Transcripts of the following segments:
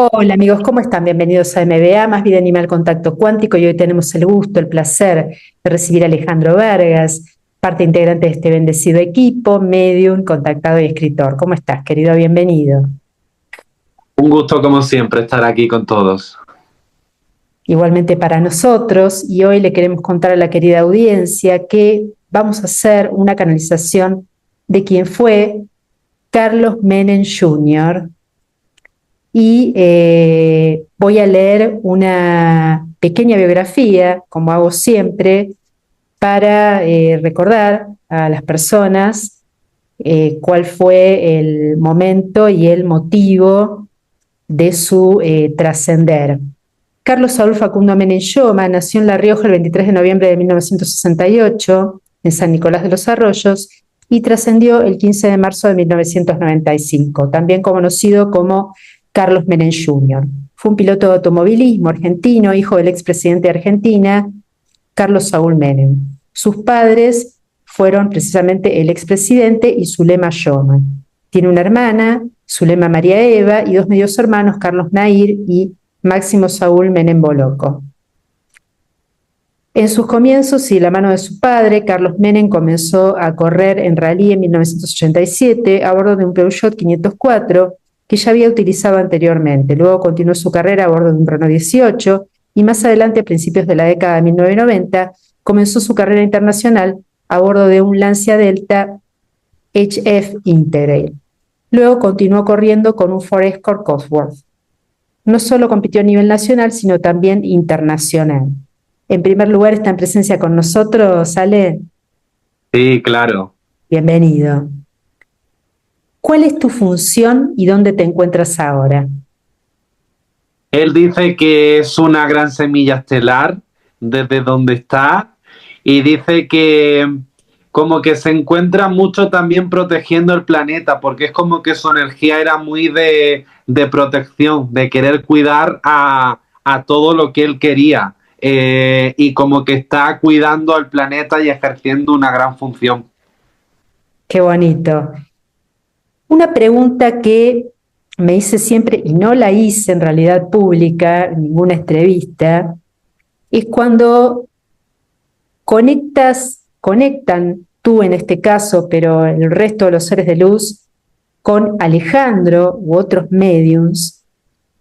Hola amigos, ¿cómo están? Bienvenidos a MBA, Más Vida Animal Contacto Cuántico, y hoy tenemos el gusto, el placer de recibir a Alejandro Vargas, parte integrante de este bendecido equipo, medium, contactado y escritor. ¿Cómo estás, querido? Bienvenido. Un gusto, como siempre, estar aquí con todos. Igualmente para nosotros, y hoy le queremos contar a la querida audiencia que vamos a hacer una canalización de quien fue Carlos Menem Jr., y voy a leer una pequeña biografía, como hago siempre, para recordar a las personas cuál fue el momento y el motivo de su trascender. Carlos Saúl Facundo Menem Lloma nació en La Rioja el 23 de noviembre de 1968, en San Nicolás de los Arroyos, y trascendió el 15 de marzo de 1995, también conocido como Carlos Menem Jr. Fue un piloto de automovilismo argentino, hijo del expresidente de Argentina, Carlos Saúl Menem. Sus padres fueron precisamente el expresidente y Zulema Lloma. Tiene una hermana, Zulema María Eva, y dos medios hermanos, Carlos Nair y Máximo Saúl Menem Boloco. En sus comienzos y de la mano de su padre, Carlos Menem comenzó a correr en rally en 1987 a bordo de un Peugeot 504 que ya había utilizado anteriormente. Luego continuó su carrera a bordo de un Renault 18 y más adelante, a principios de la década de 1990, comenzó su carrera internacional a bordo de un Lancia Delta HF Integrail. Luego continuó corriendo con un Ford Escort Cosworth. No solo compitió a nivel nacional, sino también internacional. En primer lugar, está en presencia con nosotros, Ale. Sí, claro. Bienvenido. ¿Cuál es tu función y dónde te encuentras ahora? Él dice que es una gran semilla estelar desde donde está y dice que como que se encuentra mucho también protegiendo el planeta, porque es como que su energía era muy de protección, de querer cuidar a todo lo que él quería. Y como que está cuidando al planeta y ejerciendo una gran función. Qué bonito. Una pregunta que me hice siempre y no la hice en realidad pública, en ninguna entrevista, es cuando conectan tú en este caso, pero el resto de los seres de luz, con Alejandro u otros mediums,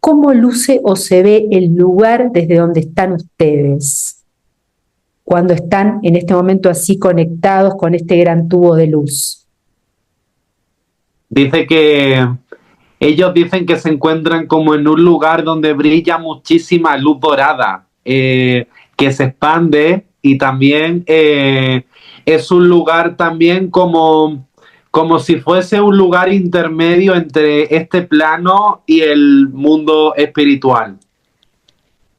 ¿cómo luce o se ve el lugar desde donde están ustedes cuando están en este momento así conectados con este gran tubo de luz? Dice que ellos dicen que se encuentran como en un lugar donde brilla muchísima luz dorada, que se expande y también es un lugar también como si fuese un lugar intermedio entre este plano y el mundo espiritual.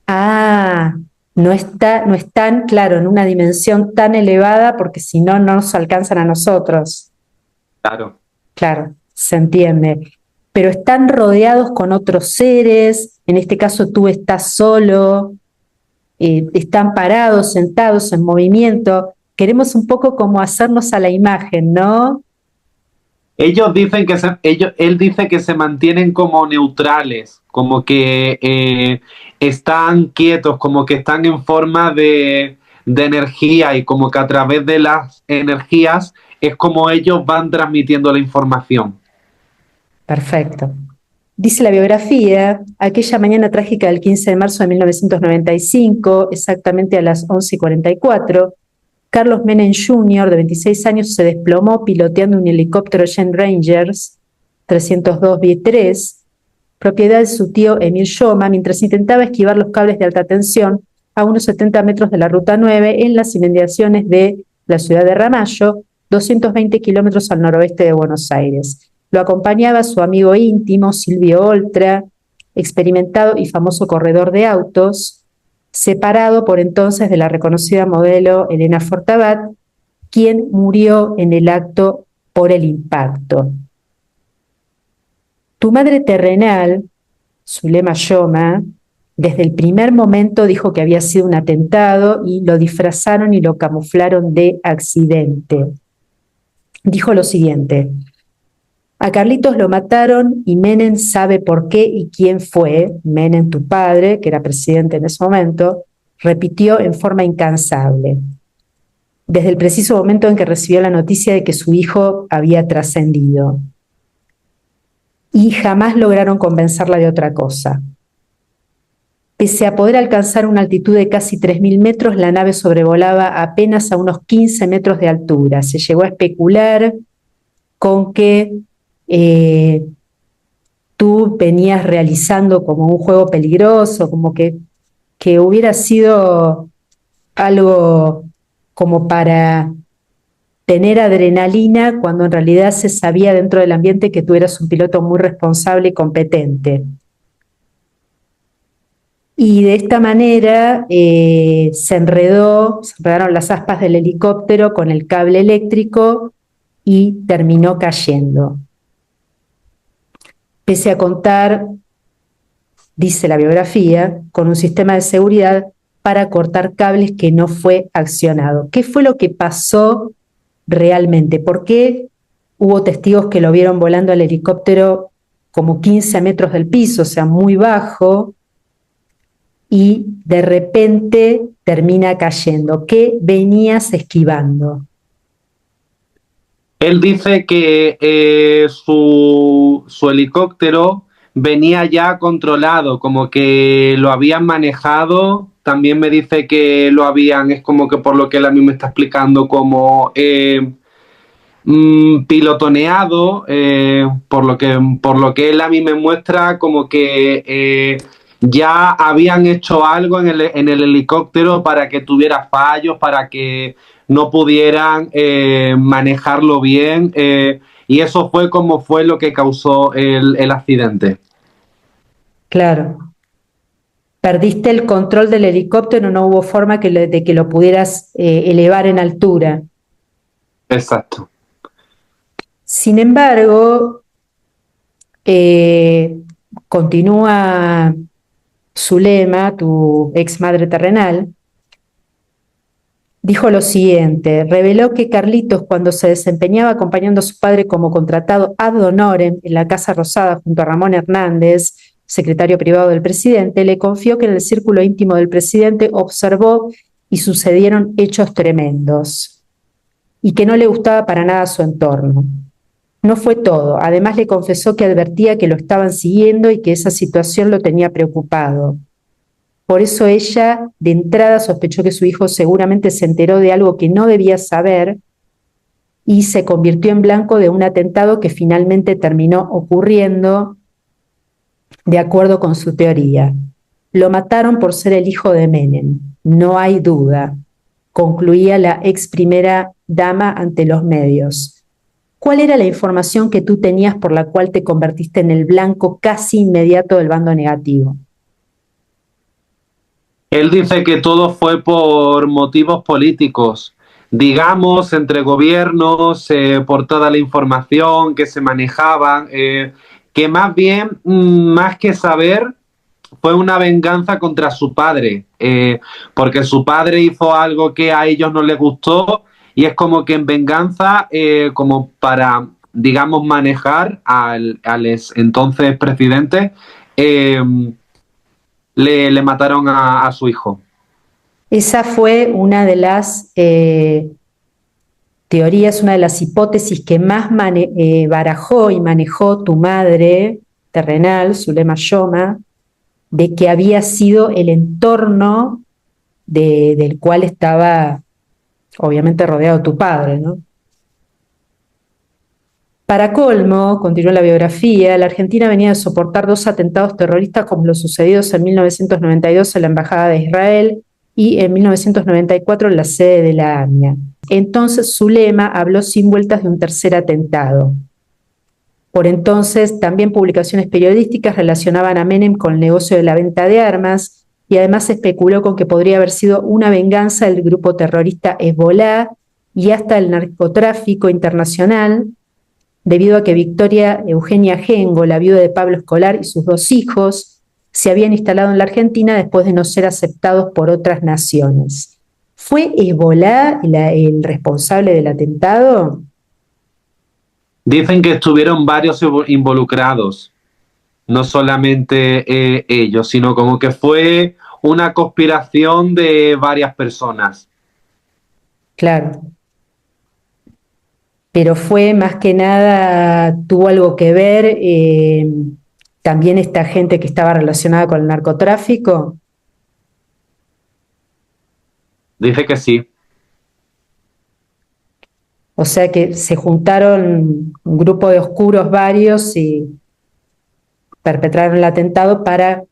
Ah, no están, claro, en una dimensión tan elevada porque si no, no nos alcanzan a nosotros. Claro. Claro, se entiende. Pero están rodeados con otros seres, en este caso tú estás solo, están parados, sentados, en movimiento. Queremos un poco como hacernos a la imagen, ¿no? Ellos dicen que él dice que se mantienen como neutrales, como que están quietos, como que están en forma de energía y como que a través de las energías es como ellos van transmitiendo la información. Perfecto. Dice la biografía, aquella mañana trágica del 15 de marzo de 1995, exactamente a las 11:44, Carlos Menem Jr., de 26 años, se desplomó piloteando un helicóptero Jet Rangers 302 B3, propiedad de su tío Emil Lloma, mientras intentaba esquivar los cables de alta tensión a unos 70 metros de la Ruta 9 en las inmediaciones de la ciudad de Ramallo, 220 kilómetros al noroeste de Buenos Aires. Lo acompañaba su amigo íntimo, Silvio Oltra, experimentado y famoso corredor de autos, separado por entonces de la reconocida modelo Elena Fortabat, quien murió en el acto por el impacto. Tu madre terrenal, Zulema Lloma, desde el primer momento dijo que había sido un atentado y lo disfrazaron y lo camuflaron de accidente. Dijo lo siguiente: A Carlitos lo mataron y Menem sabe por qué y quién fue. Menem, tu padre, que era presidente en ese momento, repitió en forma incansable, desde el preciso momento en que recibió la noticia de que su hijo había trascendido. Y jamás lograron convencerla de otra cosa. Pese a poder alcanzar una altitud de casi 3.000 metros, la nave sobrevolaba apenas a unos 15 metros de altura. Se llegó a especular con que tú venías realizando como un juego peligroso, como que hubiera sido algo como para tener adrenalina, cuando en realidad se sabía dentro del ambiente que tú eras un piloto muy responsable y competente. Y de esta manera se enredaron las aspas del helicóptero con el cable eléctrico y terminó cayendo. Pese a contar, dice la biografía, con un sistema de seguridad para cortar cables que no fue accionado. ¿Qué fue lo que pasó realmente? ¿Por qué hubo testigos que lo vieron volando al helicóptero como 15 metros del piso, o sea, muy bajo, y de repente termina cayendo? ¿Qué venías esquivando? Él dice que su helicóptero venía ya controlado, como que lo habían manejado. También me dice que lo habían, es como que por lo que él a mí me está explicando, como pilotoneado, por lo que él a mí me muestra, como que ya habían hecho algo en el helicóptero para que tuviera fallos, para que no pudieran manejarlo bien, y eso fue como fue lo que causó el accidente. Claro. Perdiste el control del helicóptero, no hubo forma de que lo pudieras elevar en altura. Exacto. Sin embargo, continúa Zulema, tu ex madre terrenal, dijo lo siguiente: reveló que Carlitos, cuando se desempeñaba acompañando a su padre como contratado ad honorem en la Casa Rosada junto a Ramón Hernández, secretario privado del presidente, le confió que en el círculo íntimo del presidente observó y sucedieron hechos tremendos, y que no le gustaba para nada su entorno. No fue todo, además le confesó que advertía que lo estaban siguiendo y que esa situación lo tenía preocupado. Por eso ella, de entrada, sospechó que su hijo seguramente se enteró de algo que no debía saber y se convirtió en blanco de un atentado que finalmente terminó ocurriendo de acuerdo con su teoría. Lo mataron por ser el hijo de Menem, no hay duda, concluía la ex primera dama ante los medios. ¿Cuál era la información que tú tenías por la cual te convertiste en el blanco casi inmediato del bando negativo? Él dice que todo fue por motivos políticos, digamos, entre gobiernos, por toda la información que se manejaban, que más bien, más que saber, fue una venganza contra su padre, porque su padre hizo algo que a ellos no les gustó y es como que en venganza, como para, digamos, manejar al entonces presidente, eh, le mataron a su hijo. Esa fue una de las teorías, una de las hipótesis que más barajó y manejó tu madre terrenal, Zulema Yoma, de que había sido el entorno del cual estaba obviamente rodeado tu padre, ¿no? Para colmo, continúa la biografía, la Argentina venía de soportar 2 atentados terroristas como los sucedidos en 1992 en la Embajada de Israel y en 1994 en la sede de la AMIA. Entonces Zulema habló sin vueltas de un tercer atentado. Por entonces, también publicaciones periodísticas relacionaban a Menem con el negocio de la venta de armas y además se especuló con que podría haber sido una venganza del grupo terrorista Hezbolá y hasta el narcotráfico internacional, debido a que Victoria Eugenia Gengo, la viuda de Pablo Escolar y sus 2 hijos, se habían instalado en la Argentina después de no ser aceptados por otras naciones. ¿Fue Hezbolá el responsable del atentado? Dicen que estuvieron varios involucrados, no solamente ellos, sino como que fue una conspiración de varias personas. Claro. Pero fue más que nada, tuvo algo que ver también esta gente que estaba relacionada con el narcotráfico. Dice que sí. O sea que se juntaron un grupo de oscuros varios y perpetraron el atentado para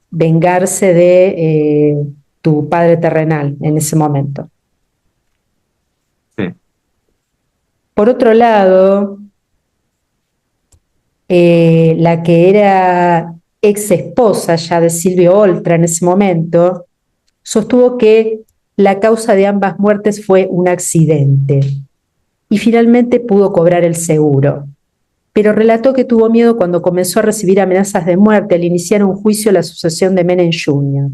vengarse de tu padre terrenal en ese momento. Sí. Por otro lado, la que era ex esposa ya de Silvio Oltra en ese momento, sostuvo que la causa de ambas muertes fue un accidente y finalmente pudo cobrar el seguro. Pero relató que tuvo miedo cuando comenzó a recibir amenazas de muerte al iniciar un juicio a la sucesión de Menem Jr.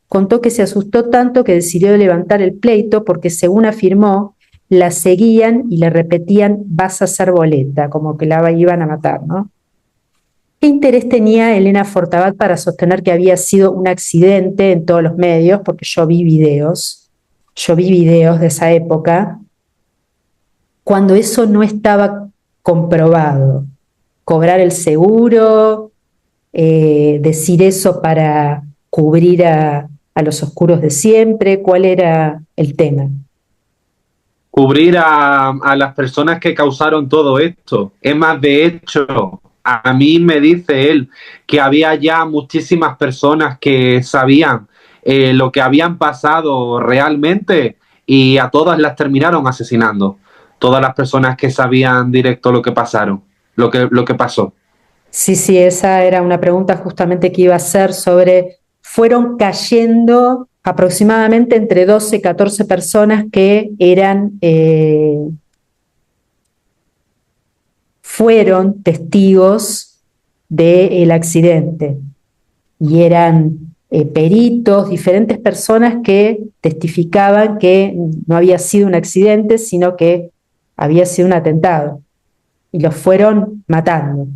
Contó que se asustó tanto que decidió levantar el pleito porque, según afirmó, la seguían y le repetían vas a ser boleta, como que la iban a matar, ¿no? ¿Qué interés tenía Elena Fortabat para sostener que había sido un accidente en todos los medios? Porque yo vi videos de esa época, cuando eso no estaba comprobado. Cobrar el seguro, decir eso para cubrir a los oscuros de siempre, ¿cuál era el tema? Cubrir a las personas que causaron todo esto. Es más, de hecho, a mí me dice él que había ya muchísimas personas que sabían lo que habían pasado realmente y a todas las terminaron asesinando. Todas las personas que sabían directo lo que pasaron, lo que pasó. Sí, sí, esa era una pregunta justamente que iba a hacer sobre, fueron cayendo aproximadamente entre 12 y 14 personas que fueron testigos del accidente y eran peritos, diferentes personas que testificaban que no había sido un accidente, sino que había sido un atentado y los fueron matando.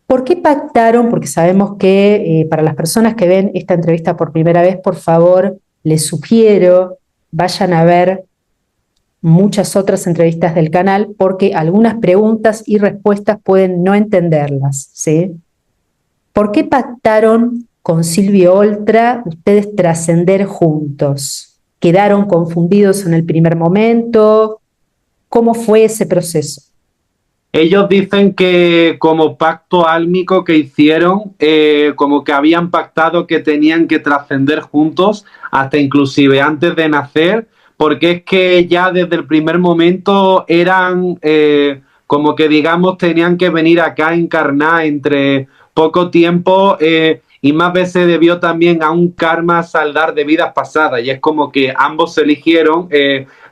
¿Por qué pactaron? Porque sabemos que para las personas que ven esta entrevista por primera vez, por favor, les sugiero vayan a ver muchas otras entrevistas del canal porque algunas preguntas y respuestas pueden no entenderlas, ¿sí? ¿Por qué pactaron con Silvio Oltra ustedes trascender juntos? ¿Quedaron confundidos en el primer momento? ¿Cómo fue ese proceso? Ellos dicen que como pacto álmico que hicieron, como que habían pactado que tenían que trascender juntos, hasta inclusive antes de nacer, porque es que ya desde el primer momento eran como que digamos tenían que venir acá a encarnar entre poco tiempo y más veces debió también a un karma saldar de vidas pasadas y es como que ambos eligieron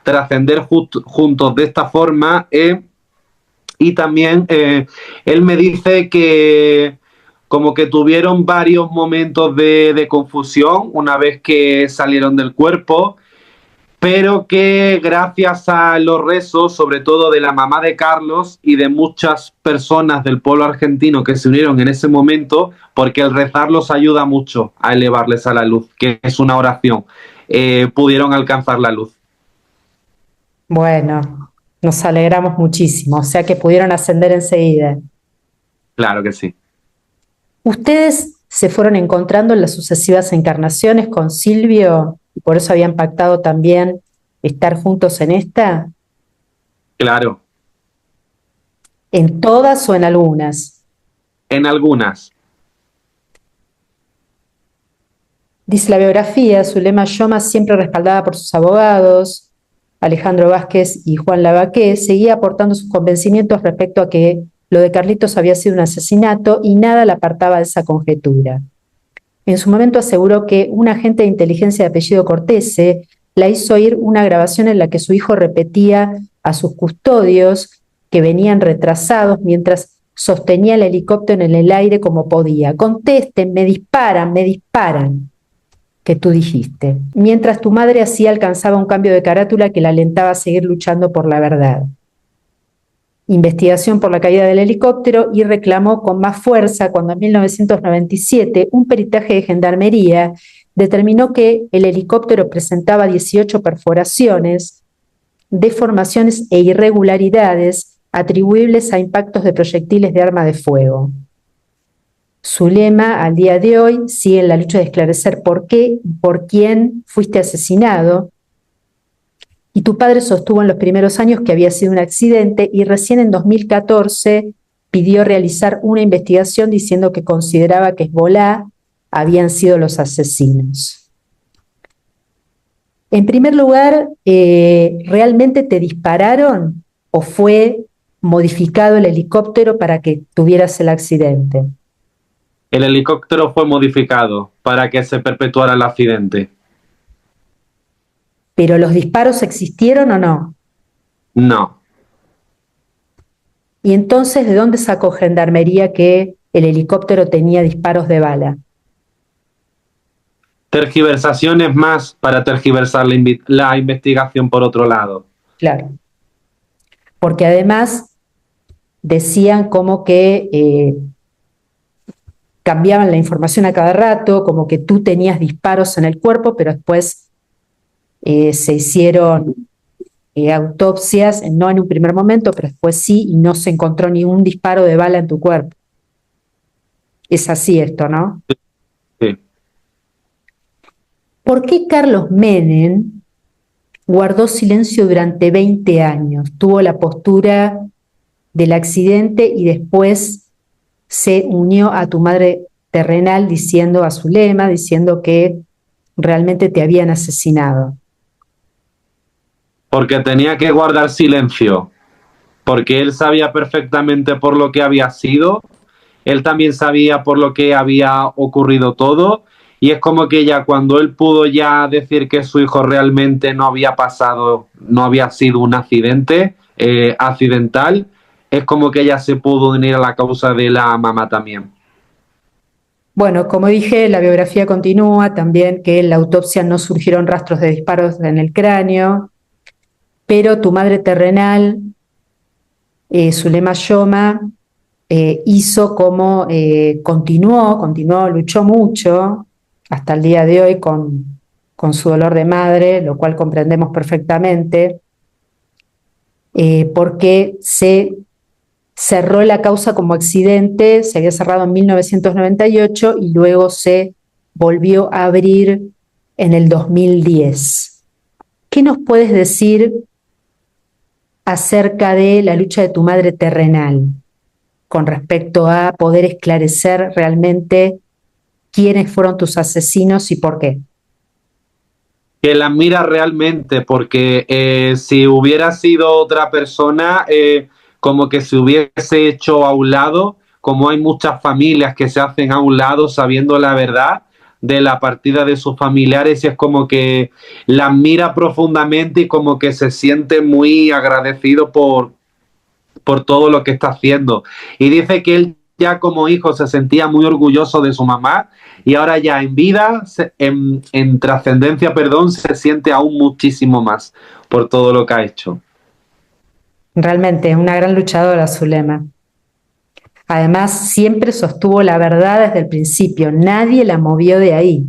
trascender juntos de esta forma. Y también él me dice que como que tuvieron varios momentos de confusión una vez que salieron del cuerpo, pero que gracias a los rezos, sobre todo de la mamá de Carlos y de muchas personas del pueblo argentino que se unieron en ese momento, porque el rezar los ayuda mucho a elevarles a la luz, que es una oración, pudieron alcanzar la luz. Bueno, nos alegramos muchísimo, o sea que pudieron ascender enseguida. Claro que sí. ¿Ustedes se fueron encontrando en las sucesivas encarnaciones con Silvio y por eso habían pactado también estar juntos en esta? Claro, ¿En todas o en algunas? en algunas. Dice la biografía, Zulema Yoma, siempre respaldada por sus abogados, Alejandro Vázquez y Juan Lavaqué, seguía aportando sus convencimientos respecto a que lo de Carlitos había sido un asesinato y nada la apartaba de esa conjetura. En su momento aseguró que un agente de inteligencia de apellido Cortese la hizo oír una grabación en la que su hijo repetía a sus custodios que venían retrasados mientras sostenía el helicóptero en el aire como podía. Contesten, me disparan, que tú dijiste, mientras tu madre así alcanzaba un cambio de carátula que la alentaba a seguir luchando por la verdad. Investigación por la caída del helicóptero y reclamó con más fuerza cuando en 1997 un peritaje de gendarmería determinó que el helicóptero presentaba 18 perforaciones, deformaciones e irregularidades atribuibles a impactos de proyectiles de arma de fuego. Su lema al día de hoy sigue en la lucha de esclarecer por qué y por quién fuiste asesinado. Y tu padre sostuvo en los primeros años que había sido un accidente y recién en 2014 pidió realizar una investigación diciendo que consideraba que Hezbolá habían sido los asesinos. En primer lugar, ¿realmente te dispararon o fue modificado el helicóptero para que tuvieras el accidente? El helicóptero fue modificado para que se perpetuara el accidente. ¿Pero los disparos existieron o no? No. ¿Y entonces de dónde sacó Gendarmería que el helicóptero tenía disparos de bala? Tergiversaciones más para tergiversar la investigación por otro lado. Claro. Porque además decían como que cambiaban la información a cada rato, como que tú tenías disparos en el cuerpo, pero después se hicieron autopsias, no en un primer momento, pero después sí, y no se encontró ni un disparo de bala en tu cuerpo. Es así esto, ¿no? Sí. ¿Por qué Carlos Menem guardó silencio durante 20 años? Tuvo la postura del accidente y después se unió a tu madre terrenal diciendo a Zulema, diciendo que realmente te habían asesinado. Porque tenía que guardar silencio, porque él sabía perfectamente por lo que había sido, él también sabía por lo que había ocurrido todo, y es como que ya cuando él pudo ya decir que su hijo realmente no había pasado, no había sido un accidente accidental, es como que ella se pudo unir a la causa de la mamá también. Bueno, como dije, la biografía continúa también que en la autopsia no surgieron rastros de disparos en el cráneo, pero tu madre terrenal, Zulema Yoma, hizo como continuó, luchó mucho hasta el día de hoy con su dolor de madre, lo cual comprendemos perfectamente, porque se cerró la causa como accidente, se había cerrado en 1998 y luego se volvió a abrir en el 2010. ¿Qué nos puedes decir acerca de la lucha de tu madre terrenal con respecto a poder esclarecer realmente quiénes fueron tus asesinos y por qué? Que la admira realmente, porque si hubiera sido otra persona, como que se hubiese hecho a un lado, como hay muchas familias que se hacen a un lado sabiendo la verdad de la partida de sus familiares, y es como que la admira profundamente y como que se siente muy agradecido por todo lo que está haciendo. Y dice que él ya como hijo se sentía muy orgulloso de su mamá y ahora ya en vida, en trascendencia, perdón, se siente aún muchísimo más por todo lo que ha hecho. Realmente, una gran luchadora, Zulema. Además, siempre sostuvo la verdad desde el principio, nadie la movió de ahí.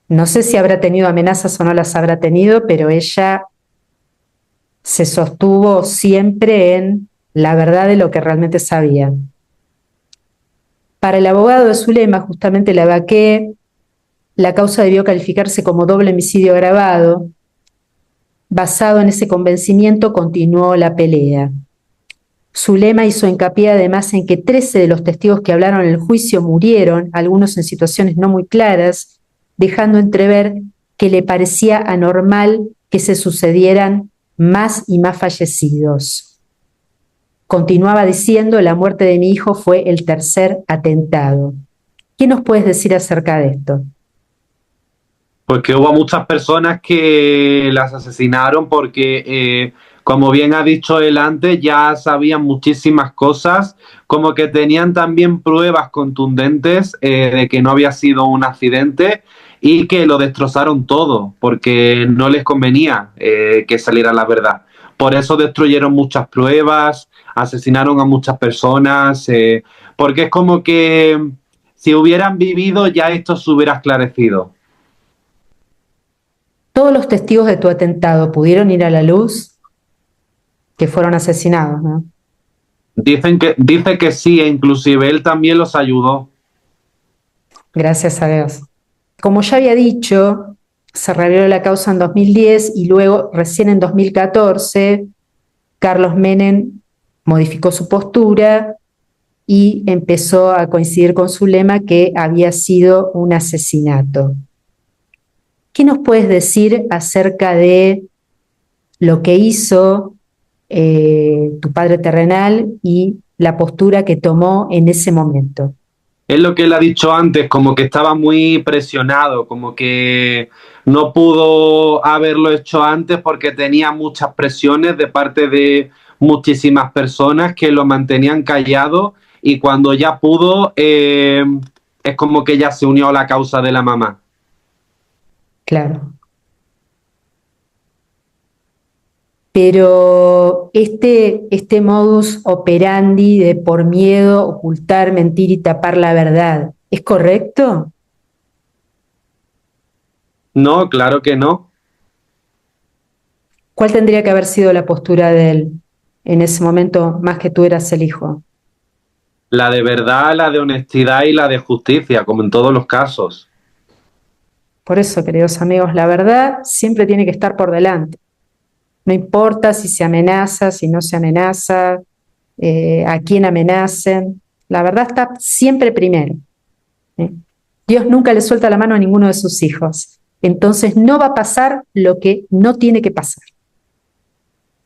No sé si habrá tenido amenazas o no las habrá tenido, pero ella se sostuvo siempre en la verdad de lo que realmente sabía. Para el abogado de Zulema, justamente la Baqué, la causa debió calificarse como doble homicidio agravado. Basado en ese convencimiento, continuó la pelea. Zulema hizo hincapié además en que 13 de los testigos que hablaron en el juicio murieron, algunos en situaciones no muy claras, dejando entrever que le parecía anormal que se sucedieran más y más fallecidos. Continuaba diciendo, la muerte de mi hijo fue el tercer atentado. ¿Qué nos puedes decir acerca de esto? Pues que hubo muchas personas que las asesinaron porque Como bien ha dicho él antes, ya sabían muchísimas cosas, como que tenían también pruebas contundentes de que no había sido un accidente y que lo destrozaron todo, porque no les convenía que saliera la verdad. Por eso destruyeron muchas pruebas, asesinaron a muchas personas, porque es como que si hubieran vivido ya esto se hubiera esclarecido. Todos los testigos de tu atentado pudieron ir a la luz, que fueron asesinados, ¿no? Dice que sí, e inclusive él también los ayudó. Gracias a Dios. Como ya había dicho, se reveló la causa en 2010 y luego, recién en 2014, Carlos Menem modificó su postura y empezó a coincidir con su lema que había sido un asesinato. ¿Qué nos puedes decir acerca de lo que hizo tu padre terrenal y la postura que tomó en ese momento? Es lo que él ha dicho antes, como que estaba muy presionado, como que no pudo haberlo hecho antes porque tenía muchas presiones de parte de muchísimas personas que lo mantenían callado y cuando ya pudo, es como que ya se unió a la causa de la mamá. Claro. Pero este modus operandi de por miedo ocultar, mentir y tapar la verdad, ¿es correcto? No, claro que no. ¿Cuál tendría que haber sido la postura de él en ese momento, más que tú eras el hijo? La de verdad, la de honestidad y la de justicia, como en todos los casos. Por eso, queridos amigos, la verdad siempre tiene que estar por delante. No importa si se amenaza, si no se amenaza, a quién amenacen. La verdad está siempre primero. ¿Eh? Dios nunca le suelta la mano a ninguno de sus hijos. Entonces no va a pasar lo que no tiene que pasar.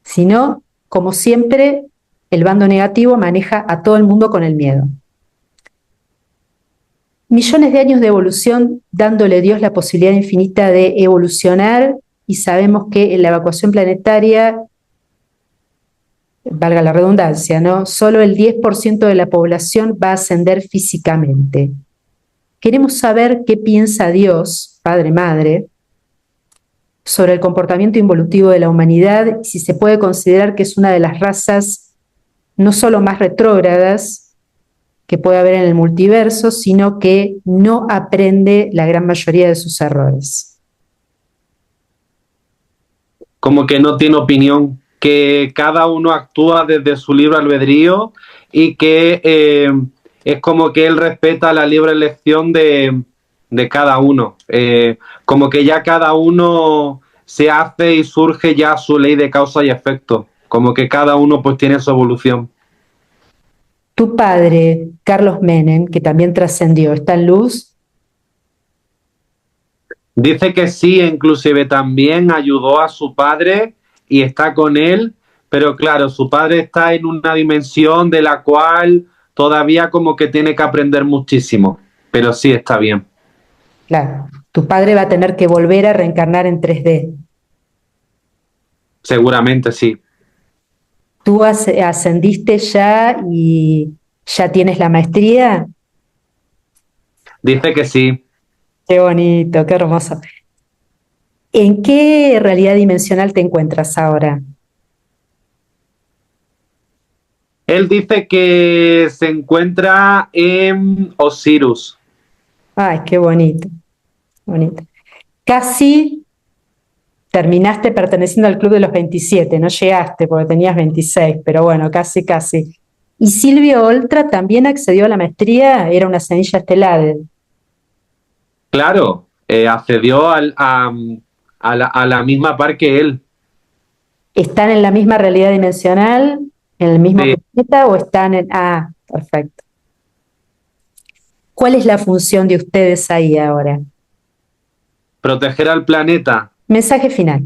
Sino, como siempre, el bando negativo maneja a todo el mundo con el miedo. Millones de años de evolución dándole a Dios la posibilidad infinita de evolucionar y sabemos que en la evacuación planetaria, valga la redundancia, ¿no? Solo el 10% de la población va a ascender físicamente. Queremos saber qué piensa Dios, Padre, Madre, sobre el comportamiento involutivo de la humanidad y si se puede considerar que es una de las razas no solo más retrógradas que puede haber en el multiverso, sino que no aprende la gran mayoría de sus errores. Como que no tiene opinión, que cada uno actúa desde su libre albedrío y que es como que él respeta la libre elección de cada uno. Como que ya cada uno se hace y surge ya su ley de causa y efecto. Como que cada uno pues tiene su evolución. Tu padre, Carlos Menem, que también trascendió, ¿está en luz? Dice que sí, inclusive también ayudó a su padre y está con él, pero claro, su padre está en una dimensión de la cual todavía como que tiene que aprender muchísimo, pero sí está bien. Claro, tu padre va a tener que volver a reencarnar en 3D. Seguramente sí. ¿Tú ascendiste ya y ya tienes la maestría? Dice que sí. Qué bonito, qué hermoso. ¿En qué realidad dimensional te encuentras ahora? Él dice que se encuentra en Osiris. Ay, qué bonito, bonito. Casi terminaste perteneciendo al club de los 27, no llegaste porque tenías 26, pero bueno, casi, casi. Y Silvio Oltra también accedió a la maestría, era una semilla estelar. Claro, accedió a la misma par que él. ¿Están en la misma realidad dimensional, en el mismo Sí. planeta o están en... Ah, perfecto. ¿Cuál es la función de ustedes ahí ahora? Proteger al planeta. Mensaje final.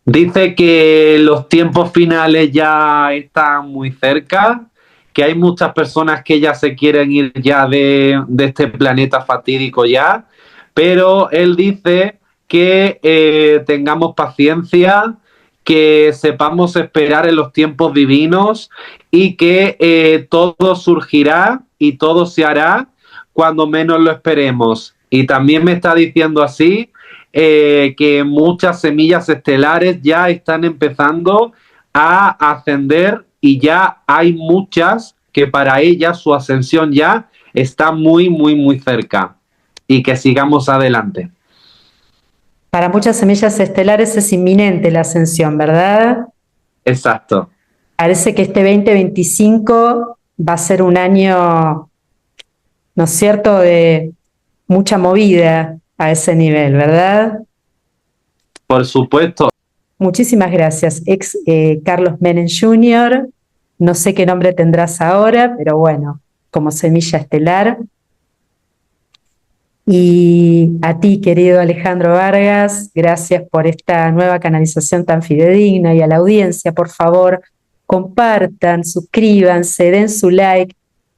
Dice que los tiempos finales ya están muy cerca, que hay muchas personas que ya se quieren ir ya de este planeta fatídico ya, pero él dice que tengamos paciencia, que sepamos esperar en los tiempos divinos y que todo surgirá y todo se hará cuando menos lo esperemos. Y también me está diciendo así que muchas semillas estelares ya están empezando a ascender y ya hay muchas que para ellas su ascensión ya está muy, muy, muy cerca. Y que sigamos adelante. Para muchas semillas estelares es inminente la ascensión, ¿verdad? Exacto. Parece que este 2025 va a ser un año, ¿no es cierto?, de mucha movida a ese nivel, ¿verdad? Por supuesto. Muchísimas gracias, Carlos Menem Jr. No sé qué nombre tendrás ahora, pero bueno, como semilla estelar. Y a ti, querido Alejandro Vargas, gracias por esta nueva canalización tan fidedigna, y a la audiencia, por favor, compartan, suscríbanse, den su like,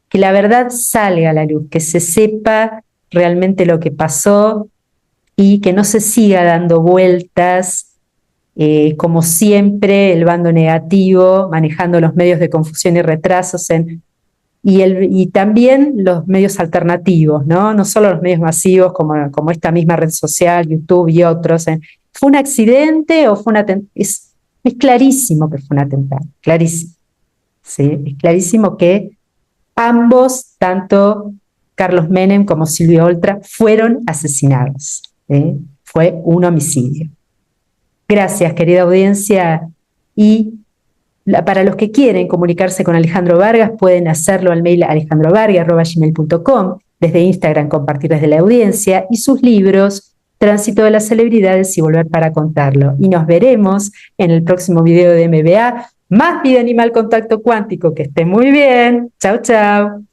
que la verdad salga a la luz, que se sepa realmente lo que pasó y que no se siga dando vueltas, como siempre, el bando negativo, manejando los medios de confusión y retrasos y también los medios alternativos, ¿no? No solo los medios masivos como esta misma red social, YouTube y otros. ¿Fue un accidente o fue un atentado? Es clarísimo que fue un atentado, clarísimo. ¿Sí? Es clarísimo que ambos, tanto Carlos Menem como Silvio Oltra, fueron asesinados. ¿Sí? Fue un homicidio. Gracias, querida audiencia. Y para los que quieren comunicarse con Alejandro Vargas, pueden hacerlo al mail alejandrovargas@gmail.com, desde Instagram compartir desde la audiencia, y sus libros, Tránsito de las Celebridades y Volver para Contarlo. Y nos veremos en el próximo video de MBA, Más Vida Animal Contacto Cuántico. Que esté muy bien. Chao, chao.